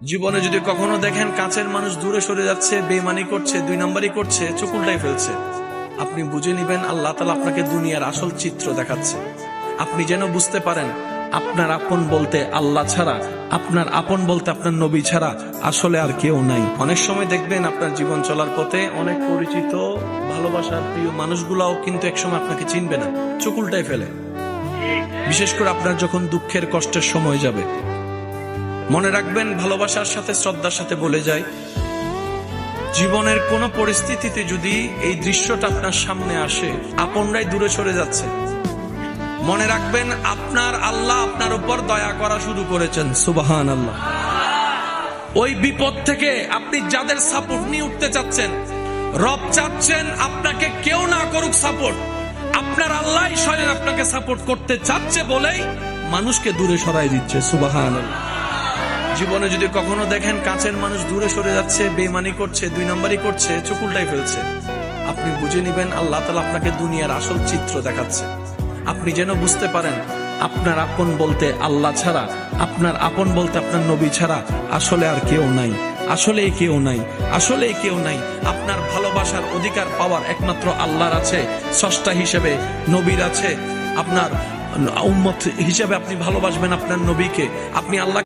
জীবনে যদি কখনো দেখেন কাছের মানুষ দূরে সরে যাচ্ছে, বেঈমানি করছে, দুই নম্বরই করছে, চোখ উল্টাই ফেলছে, আপনি বুঝে নিবেন আল্লাহ তাআলা আপনাকে দুনিয়ার আসল চিত্র দেখাচ্ছে। আপনি যেন বুঝতে পারেন আপনার আপন বলতে আল্লাহ ছাড়া, আপনার আপন বলতে আপনার নবী ছাড়া আসলে আর কেউ নাই। অনেক সময় দেখবেন আপনার জীবন চলার পথে অনেক পরিচিত ভালোবাসার প্রিয় মানুষগুলাও কিন্তু একসময় আপনাকে চিনবে না, চোখ উল্টাই ফেলে। বিশেষ করে আপনার যখন দুঃখের কষ্টের সময় যাবে, মনে রাখবেন ভালোবাসার সাথে শ্রদ্ধার সাথে বলে যায়, জীবনের কোন পরিস্থিতিতে যদি এই দৃশ্যটা আপনার সামনে আসে, আপনরাই দূরে সরে যাচ্ছে, মনে রাখবেন আপনার আল্লাহ আপনার উপর দয়া করা শুরু করেছেন। সুবহানাল্লাহ। ওই বিপদ থেকে আপনি যাদের সাপোর্ট নিয়ে উঠতে চাচ্ছেন, রব চাচ্ছেন আপনাকে কেউ না করুক সাপোর্ট, আপনার আল্লাহ স্বয়ং আপনাকে সাপোর্ট করতে চাচ্ছে বলেই মানুষকে দূরে সরাই দিচ্ছে। সুবহানাল্লাহ। জীবনে যদি কখনো দেখেন কাছের মানুষ দূরে সরে যাচ্ছে, বেঈমানি করছে, দুই নম্বরই করছে, চোখ উল্টাই ফেলছে, আপনি বুঝে নিবেন আল্লাহ তাআলা আপনাকে দুনিয়ার আসল চিত্র দেখাচ্ছে। আপনি যেন বুঝতে পারেন আপনার আপন বলতে আল্লাহ ছাড়া, আপনার আপন বলতে আপনার নবী ছাড়া আসলে আর কেউ নাই, আসলে কেউ নাই, আসলে কেউ নাই। আপনার ভালোবাসার অধিকার পাওয়ার একমাত্র আল্লাহর আছে, স্রষ্টা হিসেবে নবীর আছে। আপনার উম্মত হিসেবে আপনি ভালোবাসবেন আপনার নবীকে, আপনি আল্লাহ